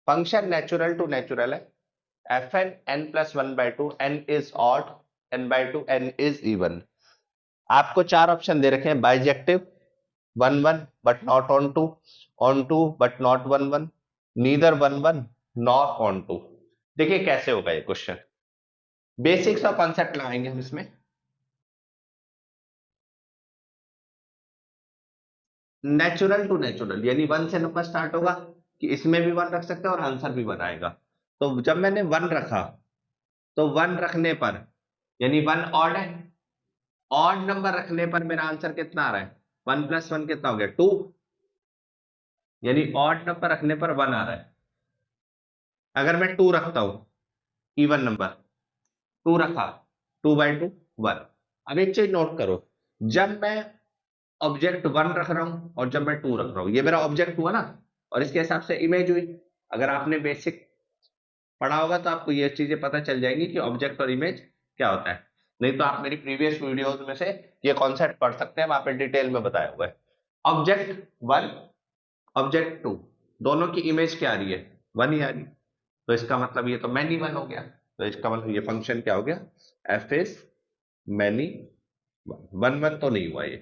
Function natural to natural है, f n n plus one by two, n is odd, n by two, n is even. आपको चार option दे रखे हैं, bijective, one one but not onto but not one one, neither one one not onto. देखिए कैसे होगा ये question, basics और कॉन्सेप्ट लगाएंगे हम इसमें। नेचुरल टू नेचुरल यानी वन से नंबर स्टार्ट होगा, कि इसमें भी वन रख सकते हैं और आंसर भी वन आएगा। तो जब मैंने वन रखा, तो वन रखने पर यानी वन ऑड है, ऑड नंबर रखने पर मेरा आंसर कितना आ रहा है, वन प्लस वन कितना हो गया, टू, यानी ऑड नंबर रखने पर वन आ रहा है। अगर मैं टू रखता हूं, इवन नंबर, टू रखा, टू बाई टू वन। अब एक चीज नोट करो, जब मैं ऑब्जेक्ट वन रख रहा हूं और जब मैं टू रख रहा हूं, ये मेरा ऑब्जेक्ट हुआ ना, और इसके हिसाब से इमेज हुई। अगर आपने बेसिक पढ़ा होगा तो आपको ये चीजें पता चल जाएंगी कि ऑब्जेक्ट और इमेज क्या होता है। नहीं तो आप मेरी प्रीवियस वीडियोस में से ये कॉन्सेप्ट पढ़ सकते हैं, वहां पे डिटेल में बताया हुआ है। ऑब्जेक्ट वन, ऑब्जेक्ट टू, दोनों की इमेज क्या आ रही है, वन ही आ रही है। तो इसका मतलब ये तो मैनी वन हो गया। तो इसका मतलब ये फंक्शन क्या हो गया, F is many one. One one तो नहीं हुआ ये,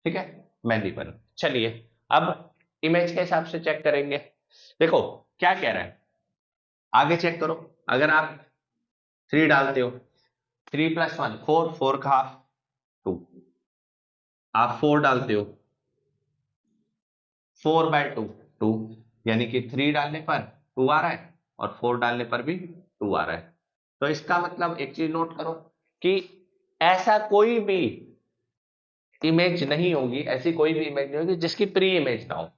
ठीक है, मैनी वन। चलिए अब इमेज के हिसाब से चेक करेंगे। देखो क्या कह रहा है, आगे चेक करो। अगर आप थ्री डालते हो, three plus one four, four का हाफ टू। आप फोर डालते हो, फोर बाय टू टू, यानी कि थ्री डालने पर टू आ रहा है और फोर डालने पर भी टू आ रहा है। तो इसका मतलब एक चीज नोट करो कि ऐसा कोई भी इमेज नहीं होगी, ऐसी कोई भी इमेज नहीं होगी जिसकी प्री इमेज ना हो,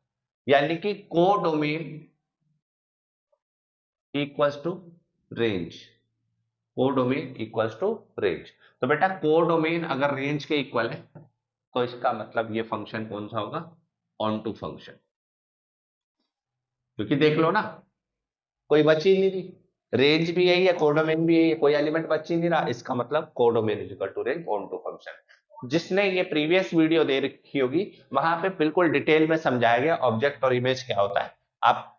यानी कि codomain equals to range. Codomain equals to range. तो बेटा कोडोमेन अगर रेंज के इक्वल है तो इसका मतलब ये फंक्शन कौन सा होगा, ऑन टू फंक्शन। क्योंकि देख लो ना, कोई बच ही नहीं रही, रेंज भी यही है, कोडोमेन भी यही है, कोई एलिमेंट बच ही नहीं रहा, इसका मतलब codomain is equal to range onto function. जिसने ये प्रीवियस वीडियो दे रखी होगी वहां पे बिल्कुल डिटेल में समझाया गया ऑब्जेक्ट और इमेज क्या होता है। आप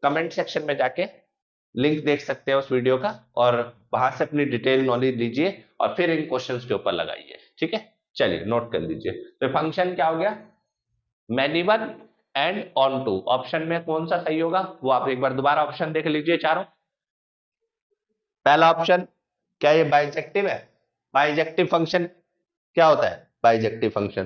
कमेंट सेक्शन में जाके लिंक देख सकते हैं उस वीडियो का, और वहां से अपनी डिटेल नॉलेज लीजिए और फिर इन क्वेश्चंस के ऊपर लगाइए, ठीक है। चलिए नोट कर लीजिए, तो फंक्शन क्या हो गया, many one and onto. Option में कौन सा सही होगा वो आप एक बार दोबारा ऑप्शन देख लीजिए चारों। पहला ऑप्शन, क्या ये बाइजेक्टिव है, बाइजेक्टिव फंक्शन क्या होता है, बाइजेक्टिव फंक्शन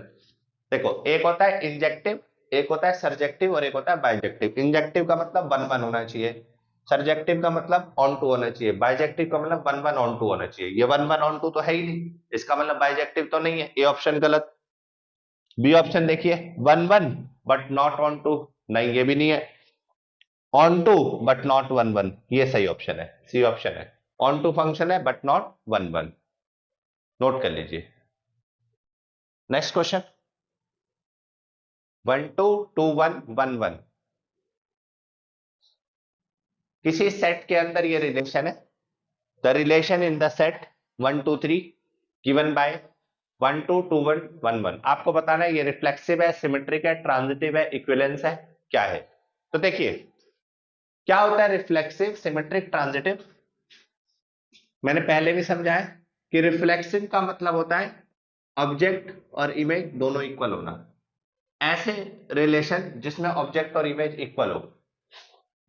देखो, एक होता है इंजेक्टिव, एक होता है सरजेक्टिव और एक होता है बाइजेक्टिव। इंजेक्टिव का मतलब वन वन होना चाहिए, सरजेक्टिव का मतलब ऑन टू होना चाहिए, बाइजेक्टिव का मतलब वन वन ऑन टू होना चाहिए। ये वन वन ऑन टू तो है ही नहीं, इसका मतलब बाइजेक्टिव तो नहीं है, ए ऑप्शन गलत। बी ऑप्शन देखिए, one one but not onto, नहीं ये भी नहीं है। Onto but not one one, ये सही ऑप्शन है, सी ऑप्शन है। ऑन टू फंक्शन है but not one one. Note कर लीजिए। Next question, one two two one one one, किसी सेट के अंदर ये रिलेशन है, the relation in the set one two three given by one two two one one one. आपको बताना है ये रिफ्लेक्सिव है, सिमेट्रिक है, ट्रांजिटिव है, इक्विवेलेंस है, क्या है। तो देखिए क्या होता है रिफ्लेक्सिव, सिमेट्रिक, ट्रांजिटिव। मैंने पहले भी समझाया कि रिफ्लेक्सिव का मतलब होता है ऑब्जेक्ट और इमेज दोनों इक्वल होना। ऐसे रिलेशन जिसमें ऑब्जेक्ट और इमेज इक्वल हो,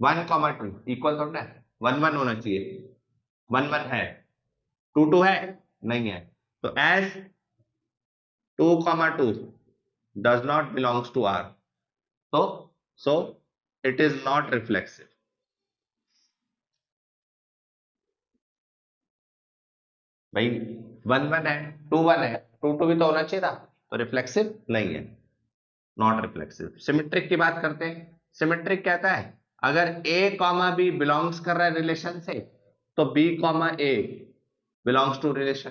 वन कॉमा टू इक्वल होना है, वन वन होना चाहिए, वन वन है, टू टू है, नहीं है। तो as two comma two does not belongs to R, तो so it is not reflexive. भाई वन वन है, टू वन है, टू टू भी तो होना चाहिए था, तो रिफ्लेक्सिव नहीं है, नॉट रिफ्लेक्सिव। सिमेट्रिक की बात करते हैं। सिमेट्रिक कहता है अगर ए कॉमा बी बिलोंग्स कर रहा है रिलेशन से, तो b comma a belongs to relation,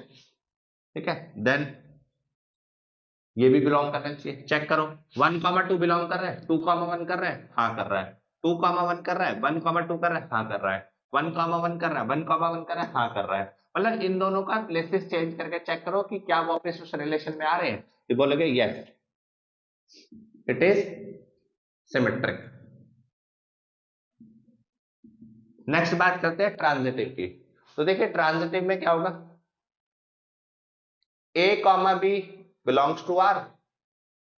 ठीक है, देन ये भी बिलोंग करना चाहिए। चेक करो, वन कॉमा टू बिलोंग कर रहा है, टू कॉमा वन कर रहा है, हाँ कर रहा है, टू कॉमा वन कर रहा है, वन कॉमा टू कर रहा है, हाँ कर रहा है, वन कॉमा वन कर रहा है, वन कॉमा वन कर रहा है, हाँ कर रहा है। मतलब इन दोनों का प्लेसेस चेंज करके चेक करो कि क्या वो वापस उस रिलेशन में आ रहे हैं, तो बोलोगे yes it is symmetric. Next बात करते हैं ट्रांजिटिव की। तो देखिए ट्रांजिटिव में क्या होगा, a comma b belongs to R,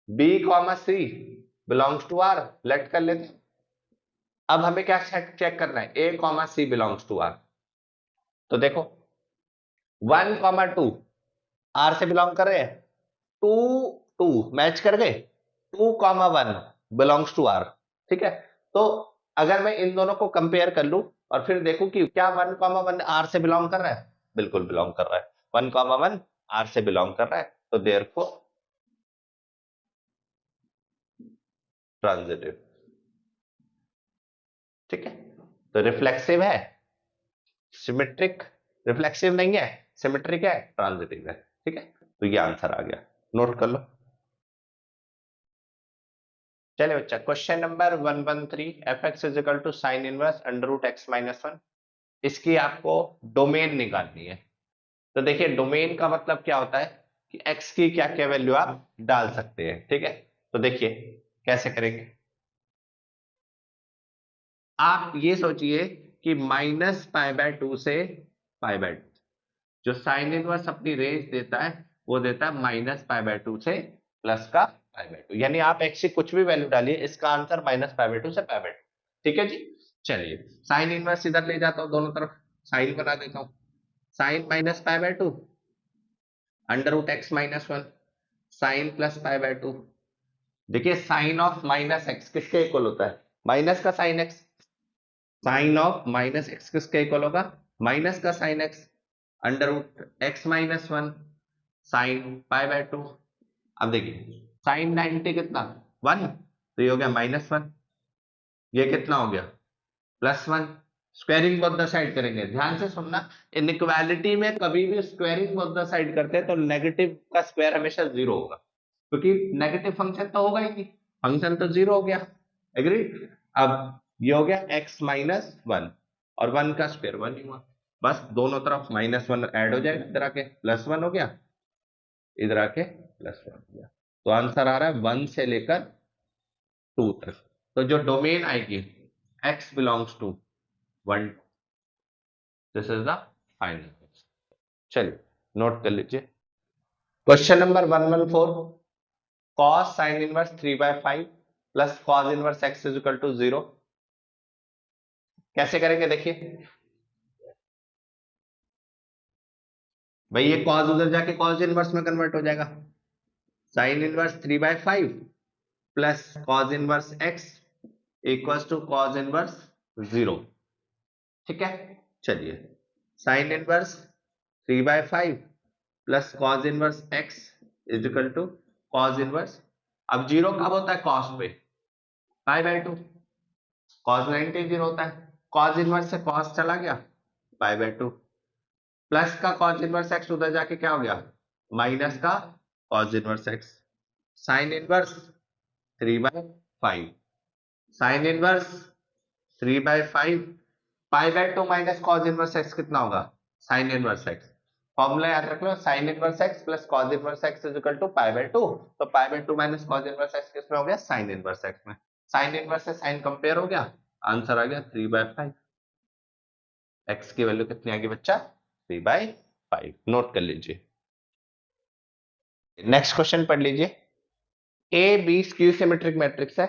b comma c belongs to R, let कर लेते हैं। अब हमें क्या चेक करना है, a comma c belongs to R. तो देखो 1 कॉमा 2 आर से बिलोंग कर रहे हैं, 2 2 मैच कर गए, 2 कॉमा 1 बिलोंग्स टू आर। ठीक है, तो अगर मैं इन दोनों को कंपेयर कर लूं और फिर देखूं कि क्या 1 कॉमा 1 आर से बिलोंग कर रहा है, बिल्कुल बिलोंग कर रहा है, 1 कॉमा 1 आर से बिलोंग कर रहा है, तो देयरफॉर ट्रांजिटिव। ठीक है, तो रिफ्लेक्सिव है, सिमेट्रिक, रिफ्लेक्सिव नहीं है, सिमेट्रिक है, ट्रांजिटिव है। ठीक है, तो ये आंसर आ गया, नोट कर लो। चलिए बच्चा, question number 113, f x is equal to sine inverse under root x minus 1, इसकी आपको डोमेन निकालनी है। तो देखिए डोमेन का मतलब क्या होता है कि एक्स की क्या क्या वैल्यू आप डाल सकते हैं। ठीक है, तो देखिए कैसे करेंगे, आप ये सोचिए कि -π/2 से π/2, जो साइन इनवर्स अपनी रेंज देता है वो देता है -π/2 से प्लस का π/2, यानी आप एक्स की कुछ भी वैल्यू डालिए, इसका आंसर -π/2 से π/2। ठीक है जी, चलिए साइन इनवर्स इधर ले जाता हूं, दोनों तरफ साइन बना देता हूं, sine -π/2 under root x minus 1 sine plus π/2। देखिए साइन ऑफ माइनस एक्स किसके इक्वल होता है, माइनस का sine x, sine of minus x किसके इक्वल होगा, माइनस का sine x, under root x minus 1 sine π/2। अब देखिए साइन 90 कितना 1, तो ये हो गया -1, ये कितना हो गया +1, स्क्वायरिंग बोथ द साइड करेंगे। ध्यान से सुनना, इनइक्वालिटी में कभी भी स्क्वायरिंग बोथ द साइड करते हैं तो नेगेटिव का स्क्वायर हमेशा 0 होगा, क्योंकि नेगेटिव फंक्शन तो होगा ही नहीं, फंक्शन तो 0 हो गया। एग्री। अब ये हो गया x माइनस 1 और 1 का स्क्वायर 1 ही हुआ, बस दोनों तरफ -1 ऐड हो जाएगा, इधर आके +1 हो गया, इधर आके +1 हो गया। तो आंसर आ रहा है 1 से लेकर 2 तक। तो जो डोमेन आएगी x belongs to 1, this is the final answer. चलिए नोट कर लीजिए, question number 114, cos sin inverse 3/5 plus cos inverse x is equal to 0, कैसे करेंगे देखिए भाई, ये cos उधर जाके cos इनवर्स में कन्वर्ट हो जाएगा, sin inverse 3/5 plus cos inverse x equals to cos inverse 0। ठीक है, चलिए sin inverse 3/5 plus cos inverse x is equal to cos inverse, अब 0 कब होता है cos पे, π/2, cos 90 0 होता है, cos इनवर्स से cos चला गया π/2, प्लस का cos इनवर्स x उधर जाके क्या हो गया, माइनस का cos inverse x, sine inverse 3/5, sine inverse 3/5, π/2 minus cos inverse x कितना होगा, साइन इनवर्स x। फॉर्मूला याद रख लो, sine inverse x plus cos inverse x is equal to π/2, तो π/2 माइनस cos इनवर्स x किसमें हो गया, साइन इनवर्स x में, साइन इनवर्स से साइन कंपेयर हो गया, आंसर आ गया 3/5। x की वैल्यू कितनी आ गई बच्चा, 3/5, नोट कर लीजिए। नेक्स्ट क्वेश्चन पढ़ लीजिए, A B skew symmetric matrix है,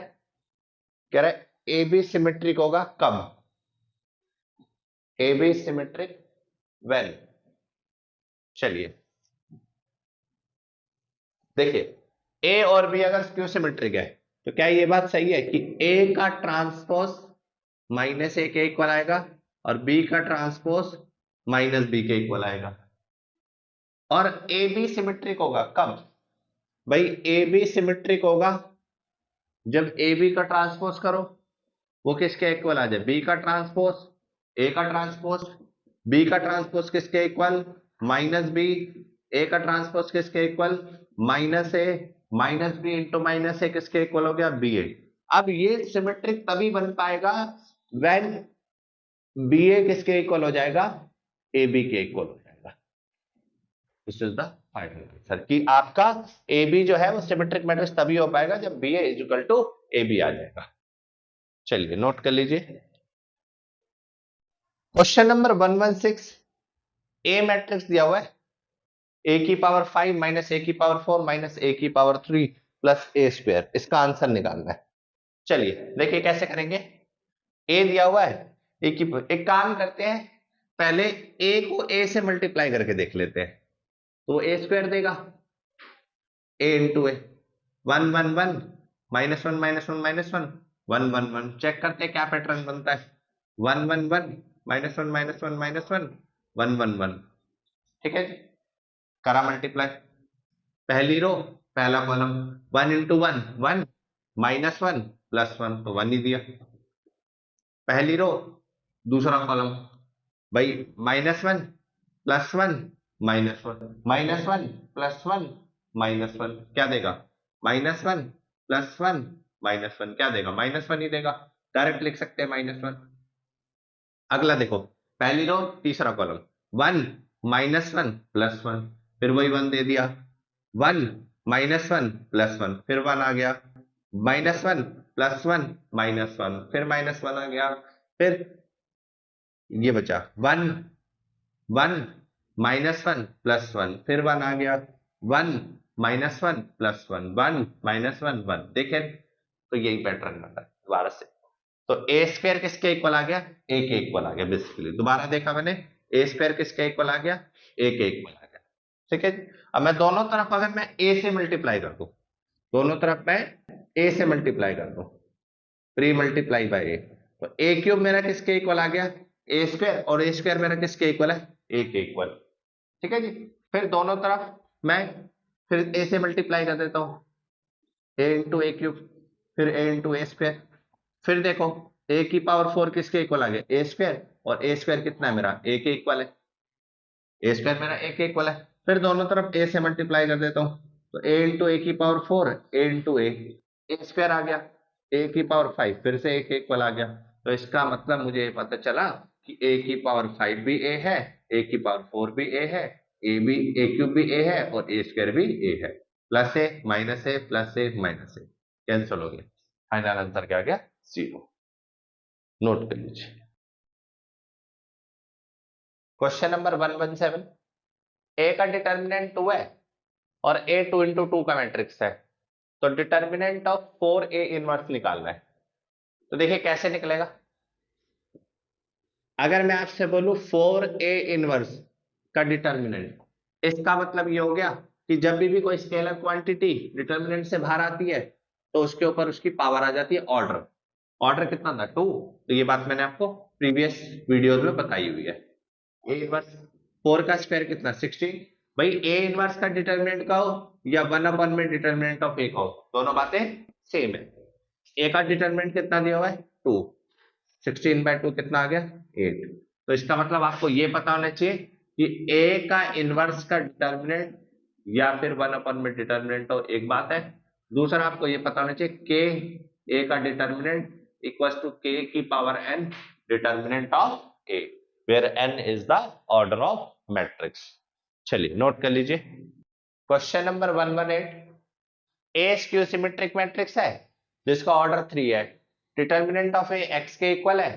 कह रहा है ए बी सिमेट्रिक होगा कब, ए बी सिमेट्रिक व्हेन। चलिए देखिए ए और बी अगर स्क्यू सिमेट्रिक है तो क्या ये बात सही है कि ए का ट्रांसपोज -a के इक्वल आएगा और बी का ट्रांसपोज -b के इक्वल आएगा, और ए बी सिमेट्रिक होगा कब, भाई ए बी सिमेट्रिक होगा जब ए बी का ट्रांसपोज करो वो किसके इक्वल आ जाए, बी का ट्रांसपोज, ए का ट्रांसपोज, बी का ट्रांसपोज किसके इक्वल -b, ए का ट्रांसपोज किसके equal -a, -b into -a किसके इक्वल हो गया, ba। अब ये सिमेट्रिक तभी बन पाएगा व्हेन ba किसके इक्वल हो जाएगा, ab के इक्वल हो जाएगा। This is the final answer कि आपका ab जो है वो सिमेट्रिक मैट्रिक्स तभी हो पाएगा जब ba is equal to ab आ जाएगा। चलिए नोट कर लीजिए, क्वेश्चन नंबर 116, ए मैट्रिक्स दिया हुआ है, ए की पावर 5 माइनस ए की पावर 4 माइनस ए की पावर 3 प्लस ए स्क्वायर, इसका आंसर निकालना है। चलिए देखिए कैसे करेंगे। ए दिया हुआ है, ए की, एक काम करते हैं, पहले ए को ए से मल्टीप्लाई करके देख लेते हैं, तो ए स्क्वायर देगा, ए इंटू ए, 1 1 1 माइनस 1 माइनस 1 माइनस 1 1 1 1, चेक करते हैं क्या पैटर्न बनता है, 1 1 1 माइनस 1 माइनस 1 माइनस 1 1 1 1, ठीक है जी, करा मल्टीप्लाई, पहली रो पहला कॉलम, 1 इंटू 1 1 माइनस 1 प्लस 1, तो 1 ही दिया, पहली रो दूसरा कॉलम, भाई minus 1 plus 1 minus 1 minus 1 plus 1 minus 1, क्या देगा, माइनस 1 प्लस 1 माइनस 1, क्या देगा, माइनस 1 ही देगा, डायरेक्ट लिख सकते हैं माइनस 1। अगला देखो, पहली रो तीसरा कॉलम, 1 माइनस 1 प्लस 1, फिर वही 1 दे दिया, 1 माइनस 1 प्लस 1, फिर 1 आ गया, माइनस 1 प्लस 1 माइनस 1, फिर माइनस 1 आ गया, फिर ये बचा 1 1 माइनस 1 प्लस 1, फिर 1 आ गया, 1 माइनस 1 प्लस 1 1 माइनस 1 1, देखें तो यही पैटर्न बना है दोबारा से। तो ए स्क्वायर किसके इक्वल आ गया, ए के इक्वल आ गया, बेसिकली दोबारा देखा मैंने, ए स्क्वायर किसके इक्वल आ गया, ए के इक्वल आ गया, ठीक है। अब मैं दोनों तरफ अगर मैं ए से मल्टीप्लाई कर दूं, दोनों तरफ मैं ए से मल्टीप्लाई कर दूं, 3 मल्टीप्लाई बाय ए, तो ए क्यूब मेरा किसके इक्वल आ गया, ए स्क्वायर, और ए स्क्वायर मेरा किसके इक्वल है, ए के इक्वल, ठीक है जी। फिर दोनों तरफ मैं फिर ए से मल्टीप्लाई कर देता हूं, ए इंटू ए क्यूब, फिर ए इंटू ए स्क्वायर, फिर देखो ए की पावर 4 किसके इक्वल आ गया, ए स्क्वायर, और ए स्क्वायर कितना है मेरा, ए के इक्वल है, ए स्क्वायर मेरा ए के इक्वल है, फिर दोनों तरफ ए से मल्टीप्लाई कर देता हूं, तो ए इंटू ए की पावर 4, ए इंटू ए स्क्वायर आ गया, ए की पावर 5 फिर से ए के इक्वल आ गया, तो इसका मतलब मुझे ये पता चला कि ए की पावर 5 भी ए है, ए की पावर 4 भी ए है, ए क्यूब भी ए है, और ए स्क्वायर भी ए है, प्लस ए माइनस ए प्लस ए माइनस ए, कैंसिल हो गया, फाइनल आंसर क्या आ गया, 0। नोट कर लीजिए। क्वेश्चन नंबर 117, ए का डिटर्मिनेंट 2 है और ए 2 इंटू 2 का मैट्रिक्स है, तो डिटर्मिनेंट ऑफ 4a इनवर्स निकालना है। तो देखिए कैसे निकलेगा, अगर मैं आपसे बोलूं 4a इनवर्स का डिटर्मिनेंट, इसका मतलब ये हो गया कि जब भी कोई स्केलर क्वांटिटी डिटर्मिनेंट से बाहर आती है तो उसके ऊपर उसकी पावर आ जाती है ऑर्डर, ऑर्डर कितना था 2, तो ये बात मैंने आपको प्रीवियस वीडियोस में बताई हुई है। ए इनवर्स 4 का स्क्वायर कितना 16, भाई ए इनवर्स का डिटर्मिनेंट का हो या 1 में डिटर्मिनेंट ऑफ ए का हो, दोनों बातें सेम है। ए का डिटर्मिनेंट कितना दिया हुआ है 2, 16/2 कितना आ गया 8, तो इसका मतलब आपको ये पता होना चाहिए कि ए का इनवर्स का डिटर्मिनेंट या फिर 1 में डिटर्मिनेंट हो, एक बात है, दूसरा आपको ये पता होना चाहिए के ए का डिटर्मिनेंट इक्वल्स टू के की power n determinant of A, where n is the order of matrix। चलिए नोट कर लीजिए। Question number 118, A skew symmetric matrix है जिसका ऑर्डर 3 है, डिटर्मिनेंट ऑफ ए एक्स के इक्वल है,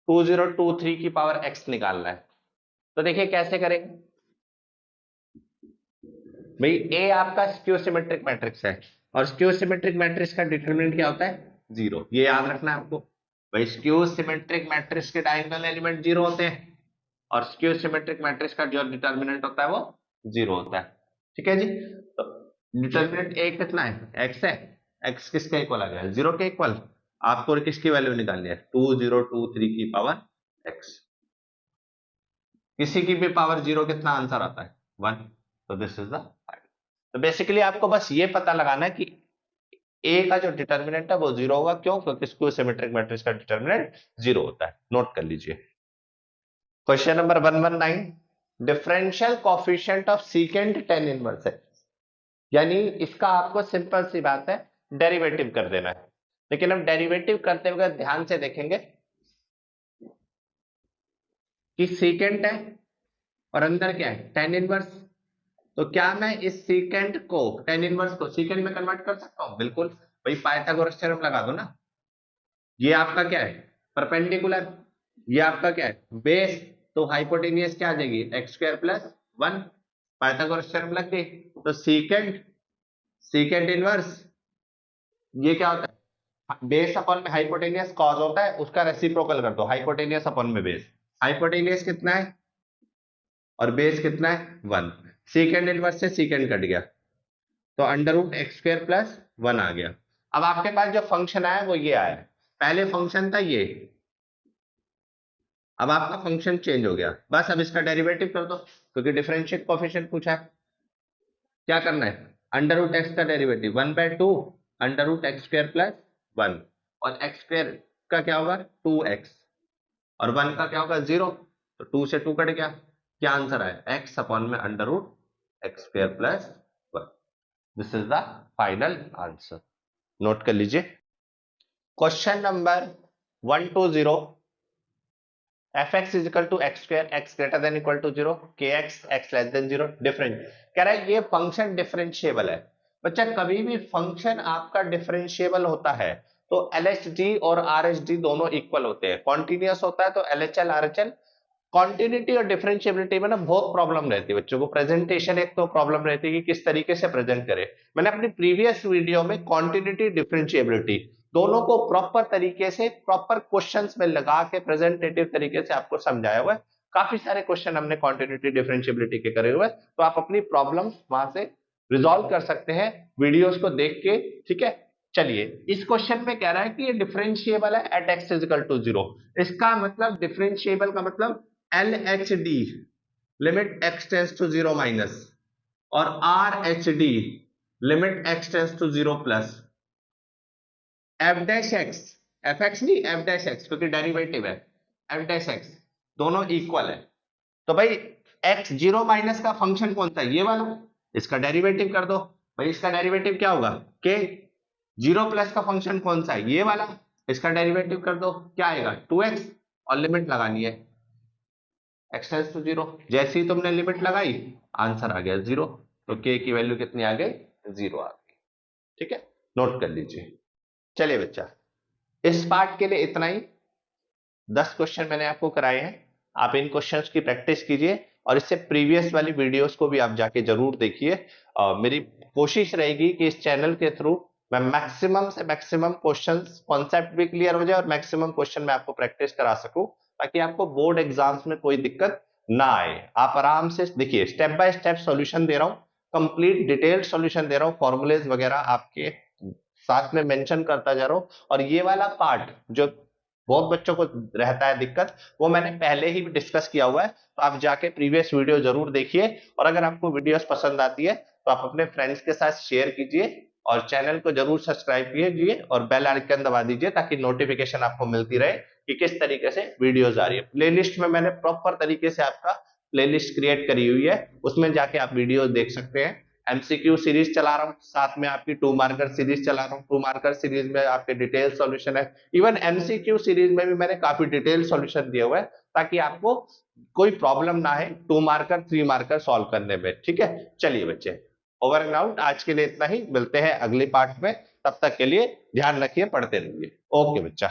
2023 की पावर x निकालना है। तो देखिए कैसे करेंगे, भाई ए आपका स्क्यू सिमेट्रिक मैट्रिक्स है और स्क्यू सिमेट्रिक मैट्रिक्स का डिटर्मिनेंट क्या होता है 0, ये याद रखना है आपको। भाई स्क्यू सिमेट्रिक मैट्रिक्स के डायगोनल एलिमेंट 0 होते हैं और स्क्यू सिमेट्रिक मैट्रिक्स का जो डिटर्मिनेंट होता है वो 0 होता है, ठीक है जी। तो डिटर्मिनेंट ए कितना है, x है, x किसके इक्वल आ गया 0 के इक्वल, आपको किसकी वैल्यू निकालनी है 2023 की पावर x, किसी की भी पावर 0 कितना आंसर आता है 1, तो दिस इज द फाइनल। तो बेसिकली आपको बस ये पता लगाना है कि ए का जो डिटर्मिनेंट है वो 0 होगा, क्यों, क्योंकि स्क्यू सिमेट्रिक मैट्रिक्स का डिटर्मिनेंट 0 होता है। नोट कर लीजिए। Question number 119, differential coefficient of secant tan inverse है, यानी इसका आपको सिंपल सी बात है डेरिवेटिव कर देना है, लेकिन हम डेरिवेटिव करते हुए ध्यान से देखेंगे कि सीकेंट है और अंदर क्या है tan इनवर्स, तो क्या मैं इस सीकेंट को tan इनवर्स को सीकेंट में कन्वर्ट कर सकता हूं, बिल्कुल, भाई पाइथागोरस थ्योरम लगा दो ना, ये आपका क्या है परपेंडिकुलर, ये आपका क्या है, बेस, तो हाइपोटेनियस क्या आ जाएगी, x square plus 1, Pythagoras theorem लग गई। तो सीकेंट, सीकेंट इनवर्स, ये क्या होता है, बेस अपॉन में हाइपोटेनियस कॉज होता है, उसका रेसिप्रोकल कर दो, हाइपोटेनियस अपॉन में बेस, हाइपोटेनियस कितना है और बेस कितना है 1, सीकेंड इनवर्स से सीकेंड कट गया, तो under root x square plus 1 आ गया। अब आपके पास जो फंक्शन आया वो ये आया, पहले फंक्शन था ये, अब आपका फंक्शन चेंज हो गया, बस अब इसका डेरिवेटिव कर दो, क्योंकि डिफरेंशियल कोएफिशिएंट पूछा है। क्या करना है, अंडर रूट एक्स का derivative 1/2 under root x square plus 1, और एक्स स्क्वायर का क्या होगा 2x, और 1 का क्या होगा 0, तो 2 से 2 कट गया, क्या आंसर आया, x अपॉन में under root x square plus 1। This is the final answer, note कर लीजिए। Question number 120, fx is equal to x square, x greater than equal to 0, kx x less than 0, different कह रहा है ये function differentiable है। बच्चा कभी भी फंक्शन आपका डिफरेंशिएबल होता है तो LHD और RHD दोनों इक्वल होते हैं, कॉन्टिन्यूअस होता है तो LHL RHL। कॉन्टिन्यूटी और डिफरेंशिएबिलिटी में ना बहुत प्रॉब्लम रहती है बच्चों को, प्रेजेंटेशन एक तो प्रॉब्लम रहती है कि किस तरीके से प्रेजेंट करें। मैंने अपनी प्रीवियस वीडियो में कॉन्टिन्यूटी डिफरेंशिएबिलिटी दोनों को प्रॉपर तरीके से प्रॉपर क्वेश्चंस में लगा के प्रेजेंटेटिव तरीके से आपको समझाया हुआ है, काफी सारे क्वेश्चन हमने कॉन्टिन्यूटी डिफरेंशिएबिलिटी के करे हुए हैं, तो आप अपनी प्रॉब्लम्स वहां से रिजॉल्व कर सकते हैं वीडियोस को देख के, ठीक है। चलिए इस क्वेश्चन में कह रहा है कि ये डिफरेंशिएबल है एट x इक्वल टू 0, इसका मतलब डिफरेंशिएबल का मतलब LHD limit x tends to 0 minus, और RHD limit x tends to 0 plus, f dash x, fx नहीं f डैश x क्योंकि डेरिवेटिव है, f डैश x दोनों इक्वल है। तो भाई x 0 माइनस का फंक्शन कौन सा है, ये वाला, इसका डेरिवेटिव कर दो भाई, इसका डेरिवेटिव क्या होगा k। 0 प्लस का फंक्शन कौन सा है, ये वाला, इसका डेरिवेटिव कर दो, क्या आएगा 2x, और लिमिट लगानी है x टेंस टू 0, जैसे ही तुमने लिमिट लगाई आंसर आ गया 0, तो k की वैल्यू कितनी आ गई 0 आ गई, ठीक है, नोट कर लीजिए। चलिए बच्चा इस पार्ट के लिए इतना ही, 10 क्वेश्चन मैंने आपको कराए हैं, आप इन क्वेश्चंस की प्रैक्टिस कीजिए और इससे प्रीवियस वाली वीडियोस को भी आप जाके जरूर देखिए। मेरी कोशिश रहेगी कि इस चैनल के थ्रू मैं मैक्सिमम से मैक्सिमम क्वेश्चंस कॉन्सेप्ट भी क्लियर हो जाए और मैक्सिमम क्वेश्चन मैं आपको प्रैक्टिस करा सकूं, ताकि आपको बोर्ड एग्जाम्स में कोई दिक्कत ना आए। आप आराम से देखिए, स्टेप बाय स्टेप सॉल्यूशन दे रहा हूँ, कंप्लीट डिटेल्ड सॉल्यूशन दे रहा हूँ, फॉर्मूलेज वगैरह आपके साथ में मेंशन करता जा रहा हूँ। और ये वाला पार्ट जो बहुत बच्चों को रहता है दिक्कत, वो मैंने पहले ही डिस्कस किया हुआ है, तो आप जाके प्रीवियस वीडियो जरूर देखिए, और अगर आपको वीडियोस पसंद आती है तो आप अपने फ्रेंड्स के साथ शेयर कीजिए और चैनल को जरूर सब्सक्राइब कीजिए और बेल आइकन दबा दीजिए, ताकि नोटिफिकेशन आपको मिलती रहे कि किस तरीके से वीडियोस आ रही है। प्लेलिस्ट में मैंने प्रॉपर तरीके से आपका प्लेलिस्ट क्रिएट करी हुई है, उसमें जाके आप वीडियो देख सकते हैं। एमसीक्यू सीरीज चला रहा हूँ, साथ में आपकी 2 मार्कर सीरीज चला रहा हूँ, 2 मार्कर सीरीज में आपके डिटेल सॉल्यूशन है, इवन एमसीक्यू सीरीज में भी मैंने काफी डिटेल सॉल्यूशन दिया हुआ है, ताकि आपको कोई प्रॉब्लम ना है 2 मार्कर 3 मार्कर सॉल्व करने में, ठीक है। चलिए बच्चे ओवर एंड आउट, आज के लिए इतना ही, मिलते हैं अगले पार्ट में, तब तक के लिए ध्यान रखिए, पढ़ते रहिए, ओके बच्चा।